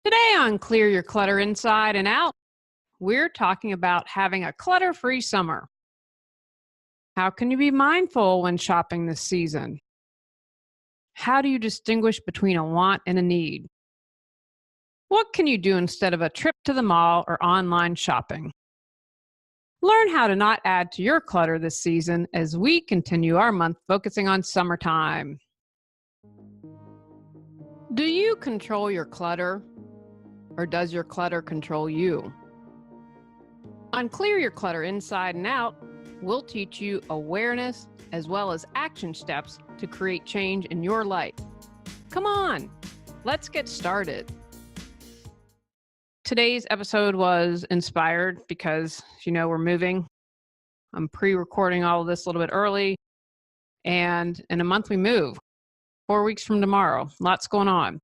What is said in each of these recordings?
Today on Clear Your Clutter Inside and Out, we're talking about having a clutter-free summer. How can you be mindful when shopping this season? How do you distinguish between a want and a need? What can you do instead of a trip to the mall or online shopping? Learn how to not add to your clutter this season as we continue our month focusing on summertime. Do you control your clutter? Or does your clutter control you? On Clear Your Clutter Inside and Out, we'll teach you awareness as well as action steps to create change in your life. Come on, let's get started. Today's episode was inspired because, we're moving. I'm pre-recording all of this a little bit early. And in a month we move. 4 weeks from tomorrow. Lots going on.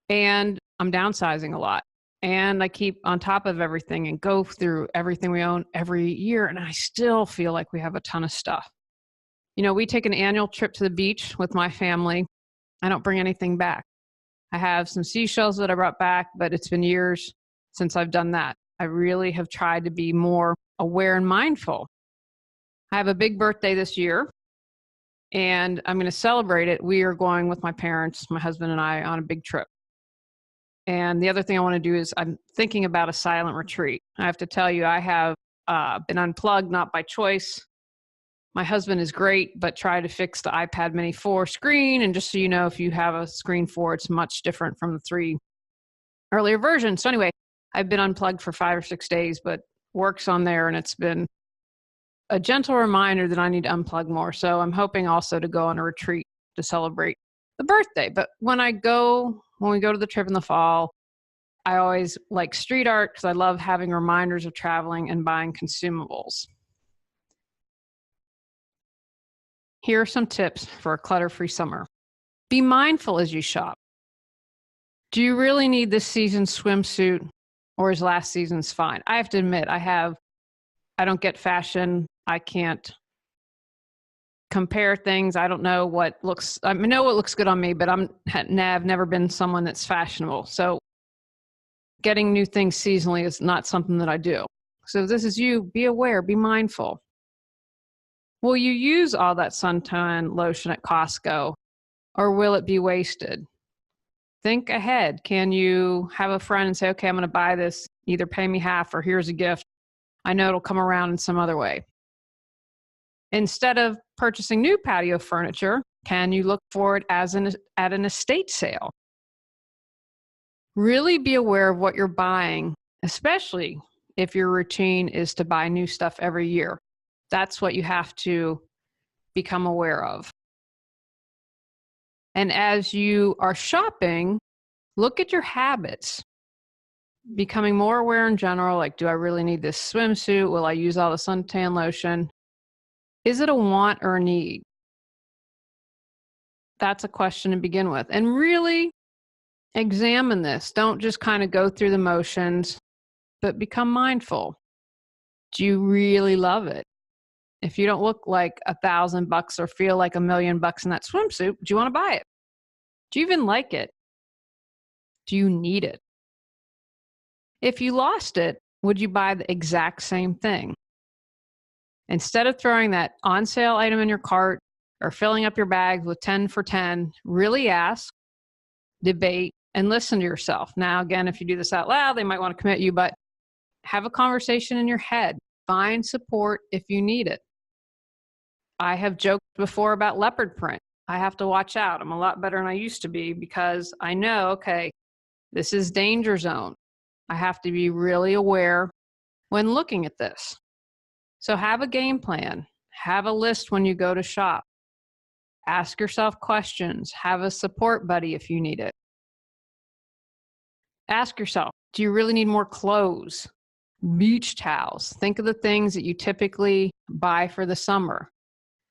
And I'm downsizing a lot, and I keep on top of everything and go through everything we own every year, and I still feel like we have a ton of stuff. We take an annual trip to the beach with my family. I don't bring anything back. I have some seashells that I brought back, but it's been years since I've done that. I really have tried to be more aware and mindful. I have a big birthday this year, and I'm going to celebrate it. We are going with my parents, my husband and I, on a big trip. And the other thing I want to do is I'm thinking about a silent retreat. I have to tell you, I have been unplugged, not by choice. My husband is great, but tried to fix the iPad Mini 4 screen. And just so you know, if you have a screen 4, it's much different from the 3 earlier versions. So anyway, I've been unplugged for 5 or 6 days, but work's on there. And it's been a gentle reminder that I need to unplug more. So I'm hoping also to go on a retreat to celebrate the birthday. But when we go to the trip in the fall, I always like street art because I love having reminders of traveling and buying consumables. Here are some tips for a clutter-free summer. Be mindful as you shop. Do you really need this season's swimsuit, or is last season's fine? I have to admit, I don't get fashion. I can't compare things. I don't know I know what looks good on me, but I've never been someone that's fashionable. So getting new things seasonally is not something that I do. So if this is you, be aware, be mindful. Will you use all that suntan lotion at Costco, or will it be wasted? Think ahead. Can you have a friend and say, okay, I'm going to buy this, either pay me half or here's a gift. I know it'll come around in some other way. Instead of purchasing new patio furniture, can you look for it at an estate sale? Really be aware of what you're buying, especially if your routine is to buy new stuff every year. That's what you have to become aware of. And as you are shopping, look at your habits. Becoming more aware in general, like, do I really need this swimsuit? Will I use all the suntan lotion? Is it a want or a need? That's a question to begin with. And really examine this. Don't just kind of go through the motions, but become mindful. Do you really love it? If you don't look like $1,000 or feel like $1 million in that swimsuit, do you want to buy it? Do you even like it? Do you need it? If you lost it, would you buy the exact same thing? Instead of throwing that on sale item in your cart or filling up your bags with 10 for 10, really ask, debate, and listen to yourself. Now, again, if you do this out loud, they might want to commit you, but have a conversation in your head. Find support if you need it. I have joked before about leopard print. I have to watch out. I'm a lot better than I used to be because I know, okay, this is danger zone. I have to be really aware when looking at this. So have a game plan. Have a list when you go to shop. Ask yourself questions. Have a support buddy if you need it. Ask yourself, do you really need more clothes? Beach towels. Think of the things that you typically buy for the summer.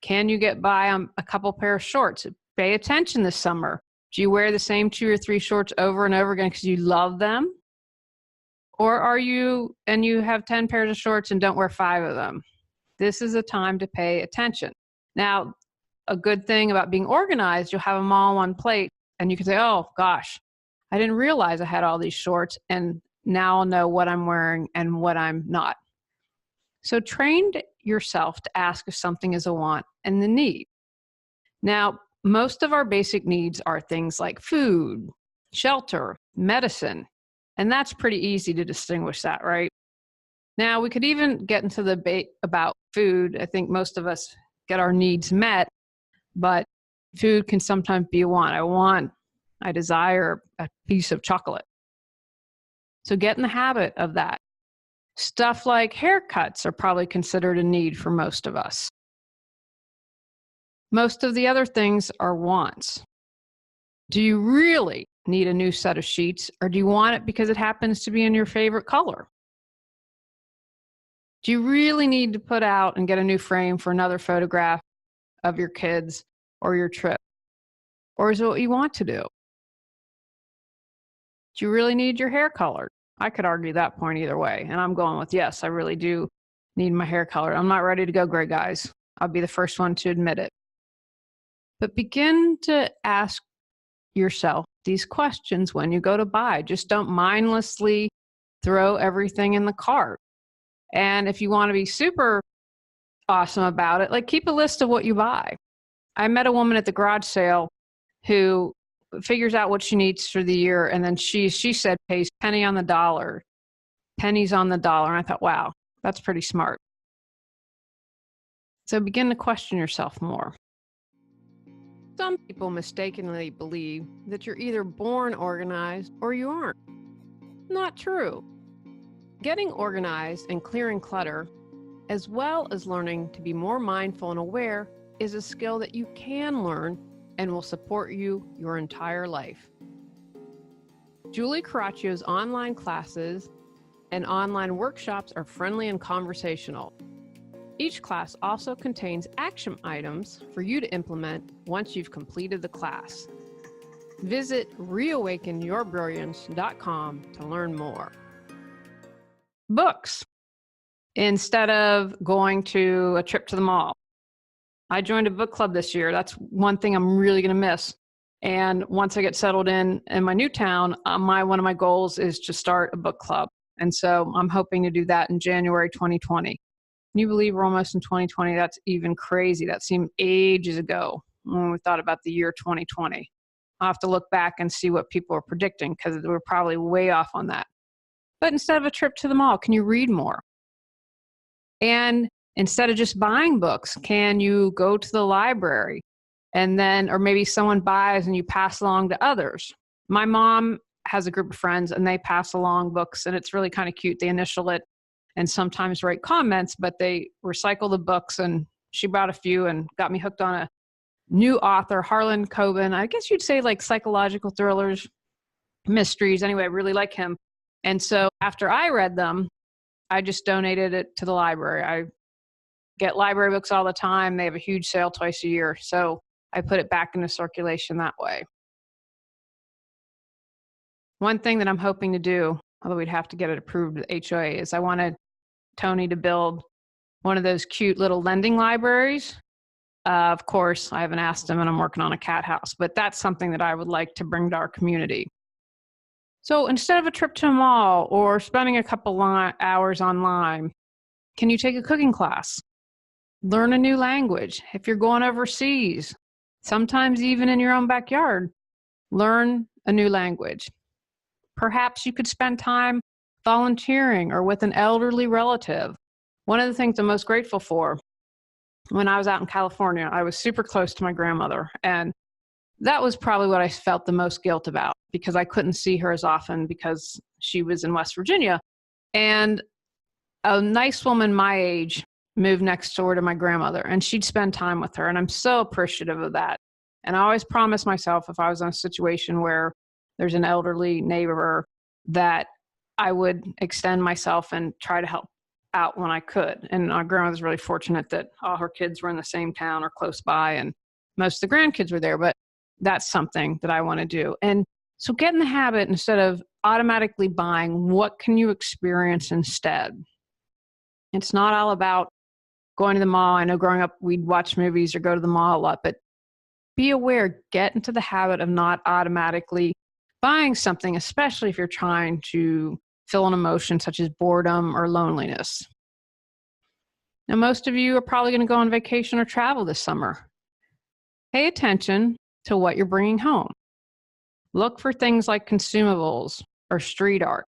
Can you get by on a couple pair of shorts? Pay attention this summer. Do you wear the same 2 or 3 shorts over and over again because you love them? Or are you, and you have 10 pairs of shorts and don't wear 5 of them? This is a time to pay attention. Now, a good thing about being organized, you'll have them all on one plate and you can say, oh gosh, I didn't realize I had all these shorts, and now I'll know what I'm wearing and what I'm not. So train yourself to ask if something is a want and a need. Now, most of our basic needs are things like food, shelter, medicine, and that's pretty easy to distinguish that, right? Now, we could even get into the debate about food. I think most of us get our needs met, but food can sometimes be a want. I desire a piece of chocolate. So get in the habit of that. Stuff like haircuts are probably considered a need for most of us. Most of the other things are wants. Do you really need a new set of sheets, or do you want it because it happens to be in your favorite color? Do you really need to put out and get a new frame for another photograph of your kids or your trip? Or is it what you want to do? Do you really need your hair colored? I could argue that point either way, and I'm going with yes, I really do need my hair colored. I'm not ready to go gray, guys. I'll be the first one to admit it. But begin to ask yourself these questions when you go to buy. Just don't mindlessly throw everything in the cart. And if you want to be super awesome about it, like keep a list of what you buy. I met a woman at the garage sale who figures out what she needs for the year, and then she said pays pennies on the dollar. And I thought, wow, that's pretty smart. So begin to question yourself more. Some people mistakenly believe that you're either born organized or you aren't. Not true. Getting organized and clearing clutter, as well as learning to be more mindful and aware, is a skill that you can learn and will support you your entire life. Julie Coraccio's online classes and online workshops are friendly and conversational. Each class also contains action items for you to implement once you've completed the class. Visit reawakenyourbrilliance.com to learn more. Books. Instead of going to a trip to the mall. I joined a book club this year. That's one thing I'm really going to miss. And once I get settled in my new town, one of my goals is to start a book club. And so I'm hoping to do that in January 2020. Can you believe we're almost in 2020? That's even crazy. That seemed ages ago when we thought about the year 2020. I'll have to look back and see what people are predicting because we're probably way off on that. But instead of a trip to the mall, can you read more? And instead of just buying books, can you go to the library and then, or maybe someone buys and you pass along to others? My mom has a group of friends and they pass along books, and it's really kind of cute. They initial it and sometimes write comments, but they recycle the books, and she bought a few and got me hooked on a new author, Harlan Coben. I guess you'd say like psychological thrillers, mysteries. Anyway, I really like him. And so after I read them, I just donated it to the library. I get library books all the time. They have a huge sale twice a year. So I put it back into circulation that way. One thing that I'm hoping to do, although we'd have to get it approved with HOA, is I wanted Tony to build one of those cute little lending libraries. Of course, I haven't asked him, and I'm working on a cat house, but that's something that I would like to bring to our community. So instead of a trip to a mall or spending a couple hours online, can you take a cooking class? Learn a new language. If you're going overseas, sometimes even in your own backyard, learn a new language. Perhaps you could spend time volunteering or with an elderly relative. One of the things I'm most grateful for, when I was out in California, I was super close to my grandmother, and that was probably what I felt the most guilt about, because I couldn't see her as often because she was in West Virginia. And a nice woman my age moved next door to my grandmother, and she'd spend time with her, and I'm so appreciative of that. And I always promised myself, if I was in a situation where there's an elderly neighbor, that I would extend myself and try to help out when I could. And our grandmother's really fortunate that all her kids were in the same town or close by, and most of the grandkids were there, but that's something that I want to do. And so get in the habit, instead of automatically buying, what can you experience instead? It's not all about going to the mall. I know growing up, we'd watch movies or go to the mall a lot, but be aware, get into the habit of not automatically buying something, especially if you're trying to fill an emotion such as boredom or loneliness. Now, most of you are probably going to go on vacation or travel this summer. Pay attention to what you're bringing home. Look for things like consumables or street art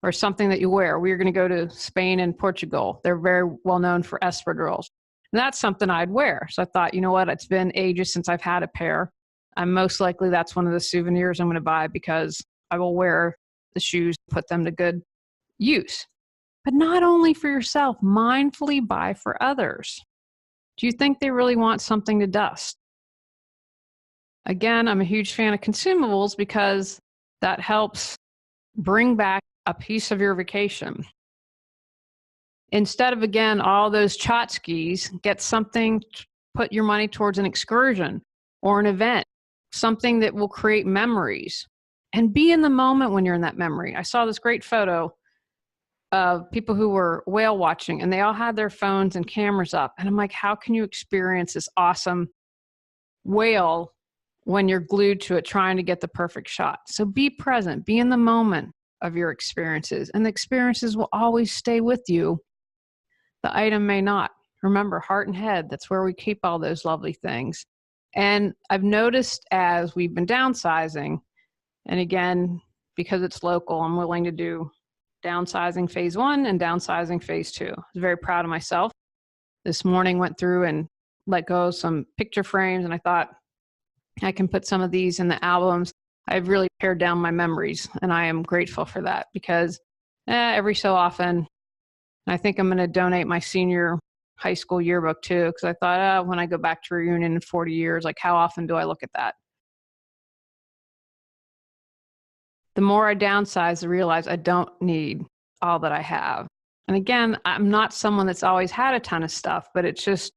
or something that you wear. We are going to go to Spain and Portugal. They're very well known for espadrilles. And that's something I'd wear. So I thought, you know what? It's been ages since I've had a pair. I'm most likely that's one of the souvenirs I'm going to buy because I will wear the shoes, put them to good use. But not only for yourself, mindfully buy for others. Do you think they really want something to dust? Again, I'm a huge fan of consumables because that helps bring back a piece of your vacation. Instead of, again, all those tchotchkes, get something, put your money towards an excursion or an event, something that will create memories. And be in the moment when you're in that memory. I saw this great photo of people who were whale watching, and they all had their phones and cameras up. And I'm like, how can you experience this awesome whale when you're glued to it trying to get the perfect shot? So be present, be in the moment of your experiences, and the experiences will always stay with you. The item may not. Remember, heart and head, that's where we keep all those lovely things. And I've noticed as we've been downsizing, and again, because it's local, I'm willing to do downsizing phase 1 and downsizing phase 2. I was very proud of myself. This morning went through and let go of some picture frames, and I thought I can put some of these in the albums. I've really pared down my memories, and I am grateful for that because every so often, I think I'm going to donate my senior high school yearbook too, because I thought, when I go back to reunion in 40 years, like how often do I look at that? The more I downsize, I realize I don't need all that I have. And again, I'm not someone that's always had a ton of stuff, but it's just,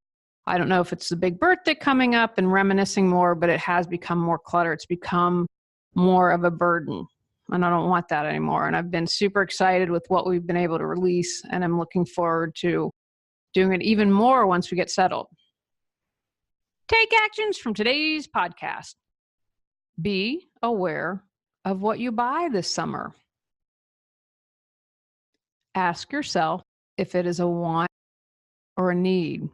I don't know if it's the big birthday coming up and reminiscing more, but it has become more clutter. It's become more of a burden. And I don't want that anymore. And I've been super excited with what we've been able to release. And I'm looking forward to doing it even more once we get settled. Take actions from today's podcast. Be aware of what you buy this summer. Ask yourself if it is a want or a need.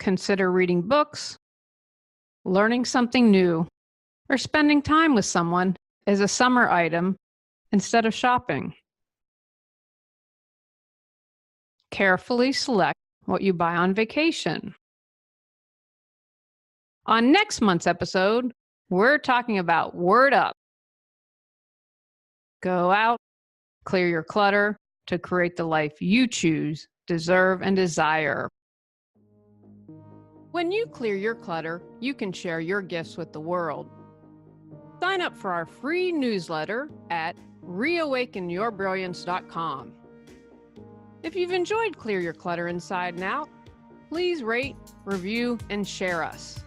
Consider reading books, learning something new, or spending time with someone as a summer item instead of shopping. Carefully select what you buy on vacation. On next month's episode, we're talking about Word Up. Go out, clear your clutter to create the life you choose, deserve, and desire. When you clear your clutter, you can share your gifts with the world. Sign up for our free newsletter at reawakenyourbrilliance.com. If you've enjoyed Clear Your Clutter Inside and Out, please rate, review, and share us.